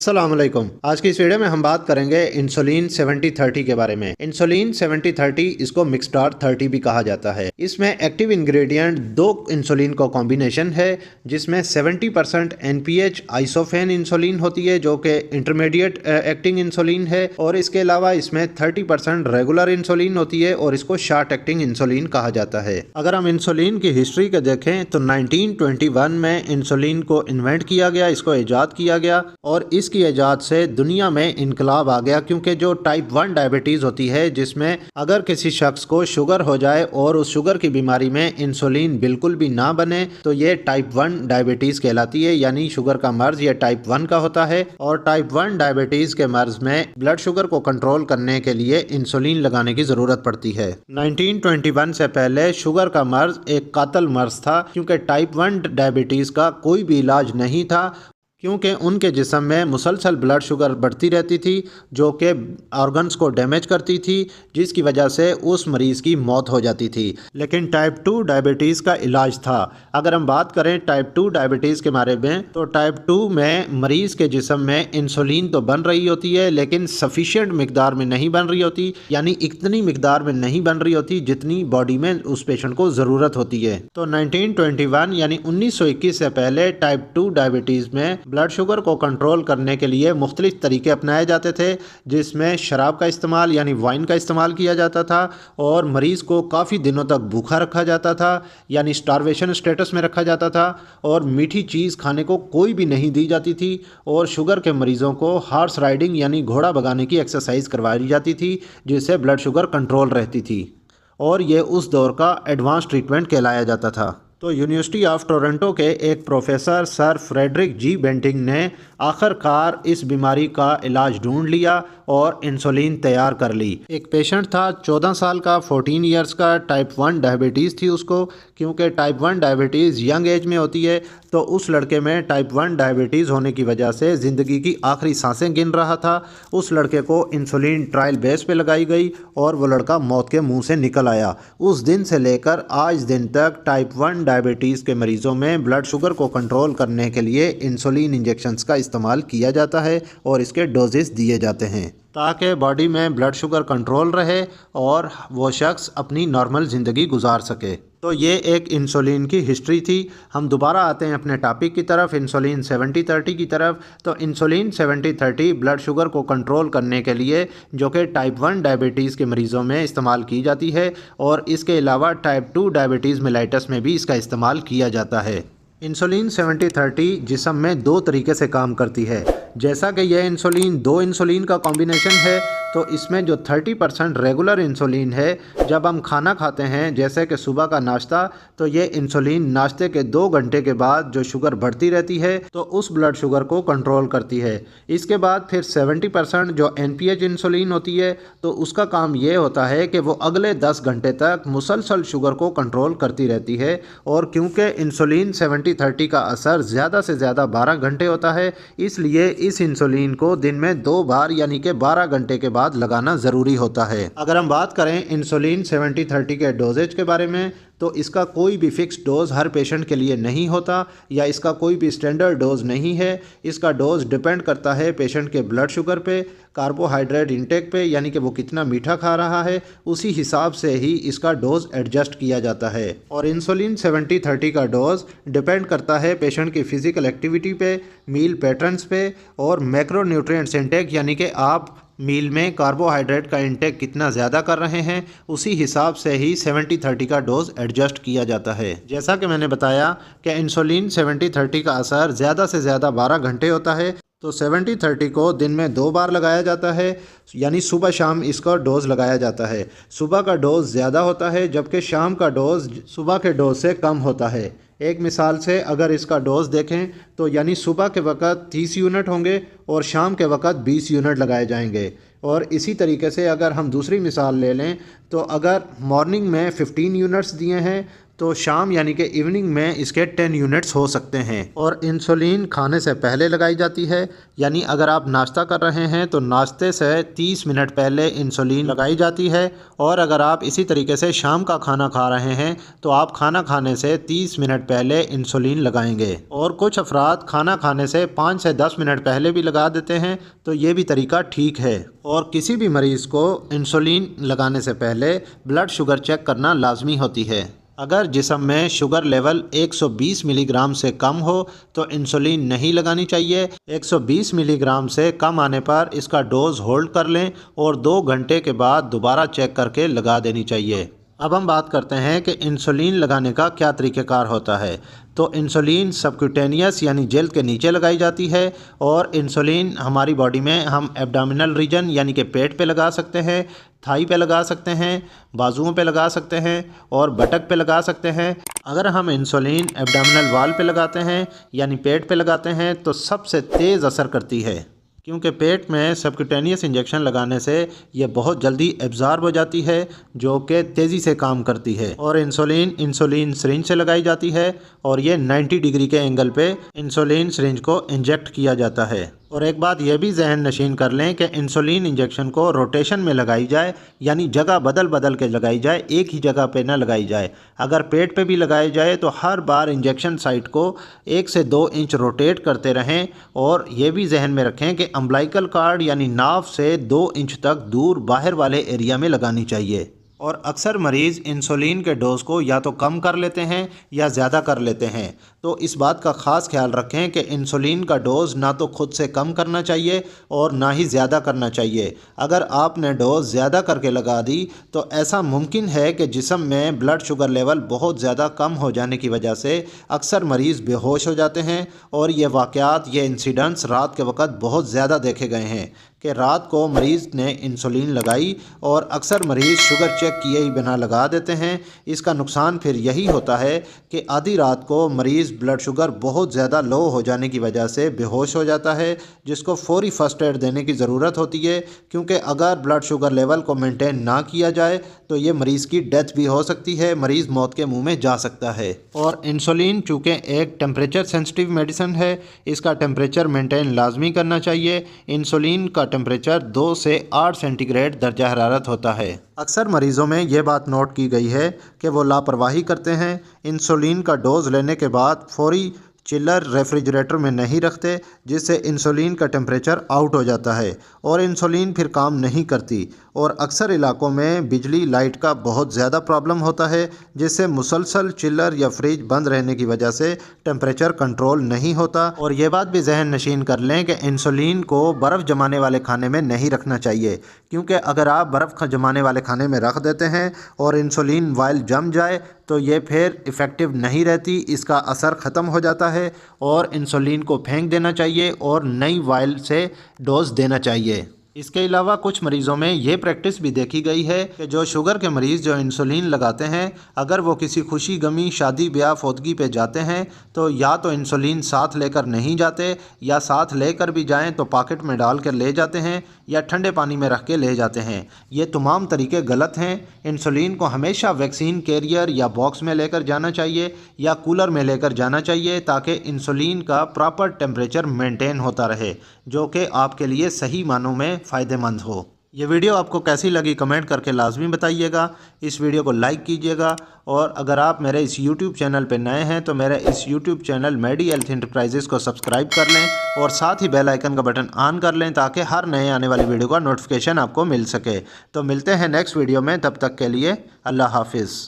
अस्सलामुअलैकुम। आज की इस वीडियो में हम बात करेंगे इंसुलिन 70-30 के बारे में। इंसुलिन 70-30 इसको मिक्सडार 30 भी कहा जाता है। इसमें एक्टिव इंग्रेडिएंट दो इंसुलिन का कॉम्बिनेशन है, जिसमें 70% एनपीएच आइसोफेन इंसुलिन होती है जो कि इंटरमीडिएट एक्टिंग इंसुलिन है, और इसके अलावा इसमें 30% रेगुलर इंसुलिन होती है और इसको शॉर्ट एक्टिंग इंसुलिन कहा जाता है। अगर हम इंसुलिन की हिस्ट्री को देखें तो 1921 में इंसुलिन को इन्वेंट किया गया, इसको ईजाद किया गया, और इसकी इजाद से दुनिया में इनकलाब आ गया। क्योंकि जो टाइप 1 डायबिटीज़ होती है, जिसमें अगर किसी शख्स को शुगर हो जाए और उस शुगर की बीमारी में इंसुलिन बिल्कुल भी ना बने तो ये टाइप 1 डायबिटीज़ कहलाती है। यानी शुगर का मर्ज ये टाइप 1 का होता है, और टाइप 1 डायबिटीज़ के मर्ज में ब्लड शुगर को कंट्रोल करने के लिए इंसुलिन लगाने की ज़रूरत पड़ती है। 1921 से पहले शुगर का मर्ज एक कातल मर्ज था, क्योंकि टाइप 1 डायबिटीज़ का कोई भी इलाज नहीं था, क्योंकि उनके जिस्म में मुसलसल ब्लड शुगर बढ़ती रहती थी जो कि ऑर्गन्स को डैमेज करती थी, जिसकी वजह से उस मरीज़ की मौत हो जाती थी। लेकिन टाइप 2 डायबिटीज़ का इलाज था। अगर हम बात करें टाइप 2 डायबिटीज़ के बारे में, तो टाइप 2 में मरीज़ के जिस्म में इंसुलिन तो बन रही होती है, लेकिन सफिशिएंट मिकदार में नहीं बन रही होती, यानी इतनी मिकदार में नहीं बन रही होती जितनी बॉडी में उस पेशेंट को ज़रूरत होती है। तो 1921 यानी 1921 से पहले टाइप 2 डायबिटीज़ में ब्लड शुगर को कंट्रोल करने के लिए मुख्तलिफ तरीके अपनाए जाते थे, जिसमें शराब का इस्तेमाल यानी वाइन का इस्तेमाल किया जाता था, और मरीज़ को काफ़ी दिनों तक भूखा रखा जाता था, यानी स्टारवेशन स्टेटस में रखा जाता था, और मीठी चीज़ खाने को कोई भी नहीं दी जाती थी, और शुगर के मरीज़ों को हॉर्स राइडिंग यानी घोड़ा भगाने की एक्सरसाइज करवाई जाती थी, जिससे ब्लड शुगर कंट्रोल रहती थी, और ये उस दौर का एडवांस ट्रीटमेंट कहलाया जाता था। तो यूनिवर्सिटी ऑफ टोरंटो के एक प्रोफेसर सर फ्रेडरिक जी बेंटिंग ने आखिरकार इस बीमारी का इलाज ढूंढ लिया और इंसुलिन तैयार कर ली। एक पेशेंट था 14 साल का, 14 इयर्स का, टाइप 1 डायबिटीज़ थी उसको। क्योंकि टाइप 1 डायबिटीज़ यंग एज में होती है, तो उस लड़के में टाइप 1 डायबिटीज़ होने की वजह से ज़िंदगी की आखिरी सांसें गिन रहा था। उस लड़के को इंसुलिन ट्रायल बेस पे लगाई गई और वो लड़का मौत के मुंह से निकल आया। उस दिन से लेकर आज दिन तक टाइप 1 डायबिटीज़ के मरीज़ों में ब्लड शुगर को कंट्रोल करने के लिए इंसुलिन इंजेक्शंस का इस्तेमाल किया जाता है, और इसके डोजेस दिए जाते हैं ताकि बॉडी में ब्लड शुगर कंट्रोल रहे और वो शख्स अपनी नॉर्मल ज़िंदगी गुजार सके। तो ये एक इंसुलिन की हिस्ट्री थी। हम दोबारा आते हैं अपने टॉपिक की तरफ, इंसुलिन 70-30 की तरफ। तो इंसुलिन 70-30 ब्लड शुगर को कंट्रोल करने के लिए जो कि टाइप 1 डायबिटीज़ के मरीज़ों में इस्तेमाल की जाती है, और इसके अलावा टाइप 2 डायबिटीज़ मेलाइटस में भी इसका इस्तेमाल किया जाता है। इंसुलिन 70-30 जिस्म में दो तरीके से काम करती है। जैसा कि यह इंसुलिन दो इंसुलिन का कॉम्बिनेशन है, तो इसमें जो 30% रेगुलर इंसुलिन है, जब हम खाना खाते हैं जैसे कि सुबह का नाश्ता, तो ये इंसुलिन नाश्ते के 2 घंटे के बाद जो शुगर बढ़ती रहती है तो उस ब्लड शुगर को कंट्रोल करती है। इसके बाद फिर 70% जो एनपीएच इंसुलिन होती है, तो उसका काम ये होता है कि वो अगले 10 घंटे तक मुसलसल शुगर को कंट्रोल करती रहती है। और क्योंकि इंसुलिन 70-30 का असर ज़्यादा से ज़्यादा 12 घंटे होता है, इसलिए इस इंसुलिन को दिन में 2 बार यानी कि 12 घंटे के बाद लगाना ज़रूरी होता है। अगर हम बात करें इंसुलिन 70-30 के डोजेज के बारे में, तो इसका कोई भी फिक्स डोज हर पेशेंट के लिए नहीं होता, या इसका कोई भी स्टैंडर्ड डोज नहीं है। इसका डोज डिपेंड करता है पेशेंट के ब्लड शुगर पे, कार्बोहाइड्रेट इंटेक पे, यानी कि वो कितना मीठा खा रहा है, उसी हिसाब से ही इसका डोज एडजस्ट किया जाता है। और इंसुलिन 70-30 का डोज डिपेंड करता है पेशेंट की फ़िज़िकल एक्टिविटी पे, मील पैटर्न्स पे, और मैक्रोन्यूट्रिएंट्स इंटेक, यानी कि आप मील में कार्बोहाइड्रेट का इंटेक कितना ज़्यादा कर रहे हैं, उसी हिसाब से ही 70-30 का डोज एडजस्ट किया जाता है। जैसा कि मैंने बताया कि इंसुलिन 70-30 का असर ज़्यादा से ज़्यादा 12 घंटे होता है, तो 70-30 को दिन में 2 बार लगाया जाता है, यानी सुबह शाम इसका डोज लगाया जाता है। सुबह का डोज ज़्यादा होता है, जबकि शाम का डोज सुबह के डोज से कम होता है। एक मिसाल से अगर इसका डोज देखें तो यानी सुबह के वक़्त 30 यूनिट होंगे और शाम के वक़्त 20 यूनिट लगाए जाएंगे। और इसी तरीके से अगर हम दूसरी मिसाल ले लें, तो अगर मॉर्निंग में 15 यूनिट्स दिए हैं तो शाम यानी कि इवनिंग में इसके 10 यूनिट्स हो सकते हैं। और इंसुलिन खाने से पहले लगाई जाती है, यानी अगर आप नाश्ता कर रहे हैं तो नाश्ते से 30 मिनट पहले इंसुलिन लगाई जाती है। और अगर आप इसी तरीके से शाम का खाना खा रहे हैं तो आप खाना खाने से 30 मिनट पहले इंसुलिन लगाएंगे। और कुछ अफराद खाना खाने से 5 से 10 मिनट पहले भी लगा देते हैं, तो ये भी तरीका ठीक है। और किसी भी मरीज़ को इंसुलिन लगाने से पहले ब्लड शुगर चेक करना लाजमी होती है। अगर जिस्म में शुगर लेवल 120 मिलीग्राम से कम हो तो इंसुलिन नहीं लगानी चाहिए। 120 मिलीग्राम से कम आने पर इसका डोज होल्ड कर लें और 2 घंटे के बाद दोबारा चेक करके लगा देनी चाहिए। अब हम बात करते हैं कि इंसुलिन लगाने का क्या तरीक़ेकार होता है। तो इंसुलिन सबक्यूटेनियस यानी जल्द के नीचे लगाई जाती है। और इंसुलिन हमारी बॉडी में हम एब्डोमिनल रीजन यानी कि पेट पे लगा सकते हैं, थाई पे लगा सकते हैं, बाजुओं पे लगा सकते हैं और बटक पे लगा सकते हैं। अगर हम इंसुलिन एब्डोमिनल वॉल पे लगाते हैं यानी पेट पे लगाते हैं तो सबसे तेज़ असर करती है, क्योंकि पेट में सबक्यूटेनियस इंजेक्शन लगाने से ये बहुत जल्दी एब्जॉर्ब हो जाती है, जो कि तेज़ी से काम करती है। और इंसुलिन सिरिंज से लगाई जाती है और ये 90 डिग्री के एंगल पे इंसुलिन सिरिंज को इंजेक्ट किया जाता है। और एक बात यह भी जहन नशीन कर लें कि इंसुलिन इंजेक्शन को रोटेशन में लगाई जाए, यानी जगह बदल बदल के लगाई जाए, एक ही जगह पे ना लगाई जाए। अगर पेट पे भी लगाई जाए तो हर बार इंजेक्शन साइट को 1 से 2 इंच रोटेट करते रहें। और ये भी जहन में रखें कि अम्बिलिकल कॉर्ड यानी नाव से 2 इंच तक दूर बाहर वाले एरिया में लगानी चाहिए। और अक्सर मरीज़ इंसुलिन के डोज को या तो कम कर लेते हैं या ज़्यादा कर लेते हैं, तो इस बात का ख़ास ख्याल रखें कि इंसुलिन का डोज़ ना तो खुद से कम करना चाहिए और ना ही ज़्यादा करना चाहिए। अगर आपने डोज़ ज़्यादा करके लगा दी तो ऐसा मुमकिन है कि जिस्म में ब्लड शुगर लेवल बहुत ज़्यादा कम हो जाने की वजह से अक्सर मरीज़ बेहोश हो जाते हैं। और ये वाक़यात, ये इंसिडेंट्स रात के वक्त बहुत ज़्यादा देखे गए हैं कि रात को मरीज़ ने इंसुलिन लगाई और अक्सर मरीज़ शुगर चेक किए ही बिना लगा देते हैं। इसका नुकसान फिर यही होता है कि आधी रात को मरीज़ ब्लड शुगर बहुत ज़्यादा लो हो जाने की वजह से बेहोश हो जाता है, जिसको फौरी फर्स्ट एड देने की ज़रूरत होती है, क्योंकि अगर ब्लड शुगर लेवल को मेंटेन ना किया जाए तो ये मरीज़ की डेथ भी हो सकती है, मरीज़ मौत के मुँह में जा सकता है। और इंसुलिन चूँकि एक टेम्परेचर सेंसिटिव मेडिसिन है, इसका टेम्परेचर मेंटेन लाजमी करना चाहिए। इंसुलिन का टेम्परेचर 2 से 8 सेंटीग्रेड दर्जा हरारत होता है। अक्सर मरीज़ों में ये बात नोट की गई है कि वो लापरवाही करते हैं, इंसुलिन का डोज लेने के बाद फौरी चिलर रेफ्रिजरेटर में नहीं रखते, जिससे इंसुलिन का टेम्परेचर आउट हो जाता है और इंसुलिन फिर काम नहीं करती। और अक्सर इलाकों में बिजली लाइट का बहुत ज़्यादा प्रॉब्लम होता है, जिससे मुसलसल चिलर या फ्रिज बंद रहने की वजह से टेम्परेचर कंट्रोल नहीं होता। और ये बात भी जहन नशीन कर लें कि इंसुलिन को बर्फ़ जमाने वाले खाने में नहीं रखना चाहिए, क्योंकि अगर आप बर्फ़ जमाने वाले खाने में रख देते हैं और इंसुलिन वाइल जम जाए तो ये फिर इफ़ेक्टिव नहीं रहती, इसका असर ख़त्म हो जाता है और इंसुलिन को फेंक देना चाहिए और नई वाइल से डोज देना चाहिए। इसके अलावा कुछ मरीज़ों में ये प्रैक्टिस भी देखी गई है कि जो शुगर के मरीज़ जो इंसुलिन लगाते हैं, अगर वो किसी खुशी गमी शादी ब्याह फौतगी पे जाते हैं तो या तो इंसुलिन साथ लेकर नहीं जाते, या साथ लेकर भी जाएं तो पॉकेट में डाल कर ले जाते हैं या ठंडे पानी में रख के ले जाते हैं। ये तमाम तरीके गलत हैं। इंसुलिन को हमेशा वैक्सीन कैरियर या बॉक्स में लेकर जाना चाहिए या कूलर में लेकर जाना चाहिए, ताकि इंसुलिन का प्रॉपर टेम्परेचर मेंटेन होता रहे, जो कि आपके लिए सही मानों में फ़ायदेमंद हो। ये वीडियो आपको कैसी लगी कमेंट करके लाजमी बताइएगा। इस वीडियो को लाइक कीजिएगा और अगर आप मेरे इस YouTube चैनल पर नए हैं तो मेरे इस YouTube चैनल मेडी हेल्थ एंटरप्राइजेज़ को सब्सक्राइब कर लें और साथ ही बेल आइकन का बटन ऑन कर लें, ताकि हर नए आने वाली वीडियो का नोटिफिकेशन आपको मिल सके। तो मिलते हैं नेक्स्ट वीडियो में, तब तक के लिए अल्लाह हाफिज़।